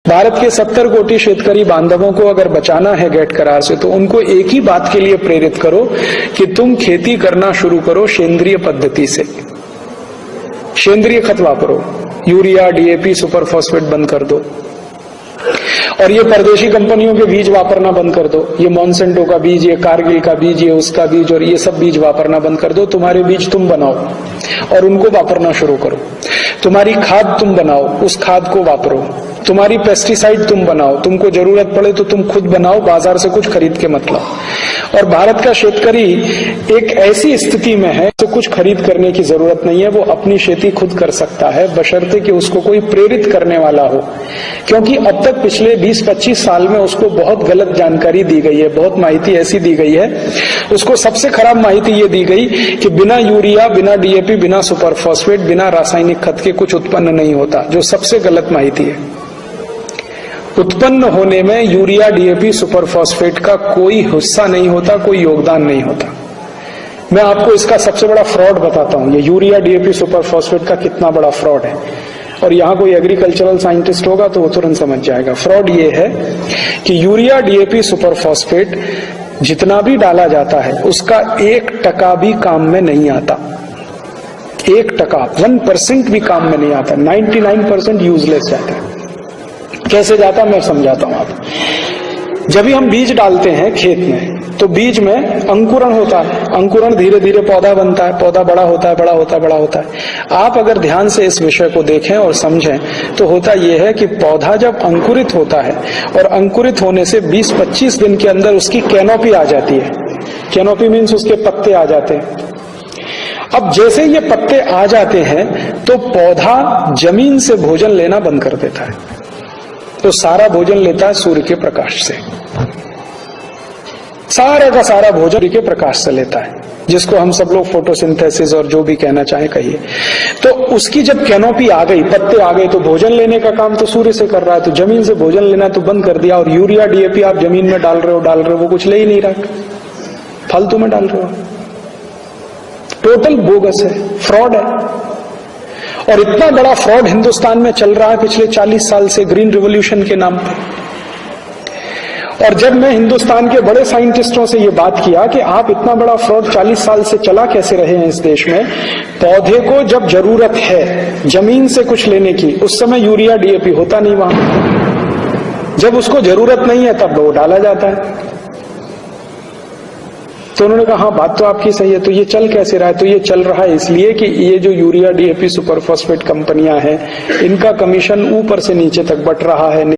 भारत के 70 कोटि शेतकरी बांधवों को अगर बचाना है गैट करार से तो उनको एक ही बात के लिए प्रेरित करो कि तुम खेती करना शुरू करो सेंद्रीय पद्धति से। सेंद्रीय खत वापरो, यूरिया, डीएपी, सुपर फॉस्फेट बंद कर दो। और ये परदेशी कंपनियों के बीज वापरना बंद कर दो। ये मॉन्सेंटो का बीज, ये कारगिल का बीज, ये उसका बीज और ये सब बीज वापरना बंद कर दो। तुम्हारे बीज तुम बनाओ और उनको वापरना शुरू करो। तुम्हारी खाद तुम बनाओ, उस खाद को वापरो। तुम्हारी पेस्टिसाइड तुम बनाओ, तुमको जरूरत पड़े तो तुम खुद बनाओ, बाजार से कुछ खरीद के मत लाओ। और भारत का शेतकरी एक ऐसी स्थिति में है तो कुछ खरीद करने की जरूरत नहीं है, वो अपनी खेती खुद कर सकता है, बशर्ते कि उसको कोई प्रेरित करने वाला हो। क्योंकि अब तक पिछले 20-25 साल में उसको बहुत गलत जानकारी दी गई है, बहुत माहिती ऐसी दी गई है। उसको सबसे खराब माहिती ये दी गई कि बिना यूरिया, बिना डीएपी, बिना सुपर फॉस्फेट, बिना रासायनिक खत के कुछ उत्पन्न नहीं होता, जो सबसे गलत माहिती है। उत्पन्न होने में यूरिया, डीएपी, सुपर फॉस्फेट का कोई हिस्सा नहीं होता, कोई योगदान नहीं होता। मैं आपको इसका सबसे बड़ा फ्रॉड बताता हूं, ये यूरिया, डीएपी, सुपर फॉस्फेट का कितना बड़ा फ्रॉड है। और यहां कोई एग्रीकल्चरल साइंटिस्ट होगा तो वो तुरंत समझ जाएगा। फ्रॉड ये है कि यूरिया, डीएपी, सुपर फॉस्फेट जितना भी डाला जाता है उसका 1% भी काम में नहीं आता। 1%, 1% भी काम में नहीं आता। 99% यूजलेस जाता है। कैसे जाता मैं समझाता हूं आप। जब भी हम बीज डालते हैं खेत में तो बीज में अंकुरण होता है। अंकुरण धीरे धीरे पौधा बनता है, पौधा बड़ा होता है, बड़ा होता है, बड़ा होता है। आप अगर ध्यान से इस विषय को देखें और समझें तो होता यह है कि पौधा जब अंकुरित होता है और अंकुरित होने से 20-25 दिन के अंदर उसकी कैनोपी आ जाती है। कैनोपी मीन्स उसके पत्ते आ जाते हैं। अब जैसे ये पत्ते आ जाते हैं तो पौधा जमीन से भोजन लेना बंद कर देता है। तो सारा भोजन लेता है सूर्य के प्रकाश से। सारा का सारा भोजन सूर्य के प्रकाश से लेता है, जिसको हम सब लोग फोटोसिंथेसिस और जो भी कहना चाहे कहिए। तो उसकी जब कैनोपी आ गई, पत्ते आ गए, तो भोजन लेने का काम तो सूर्य से कर रहा है, तो जमीन से भोजन लेना तो बंद कर दिया। और यूरिया, डीएपी आप जमीन में डाल रहे हो, वो कुछ ले ही नहीं रहा, फालतू में डाल रहे हो। टोटल बोगस है, फ्रॉड है। और इतना बड़ा फ्रॉड हिंदुस्तान में चल रहा है पिछले 40 साल से ग्रीन रिवॉल्यूशन के नाम पर। और जब मैं हिंदुस्तान के बड़े साइंटिस्टों से ये बात किया कि आप इतना बड़ा फ्रॉड 40 साल से चला कैसे रहे हैं इस देश में, पौधे को जब जरूरत है जमीन से कुछ लेने की, उस समय यूरिया, डीएपी होता नहीं वहां। जब उसको जरूरत नहीं है तब वो डाला जाता है। तो उन्होंने कहा हाँ बात तो आपकी सही है। तो ये चल कैसे रहा है? तो ये चल रहा है इसलिए कि ये जो यूरिया, डीएपी, सुपर फॉस्फेट कंपनियां हैं, इनका कमीशन ऊपर से नीचे तक बट रहा है।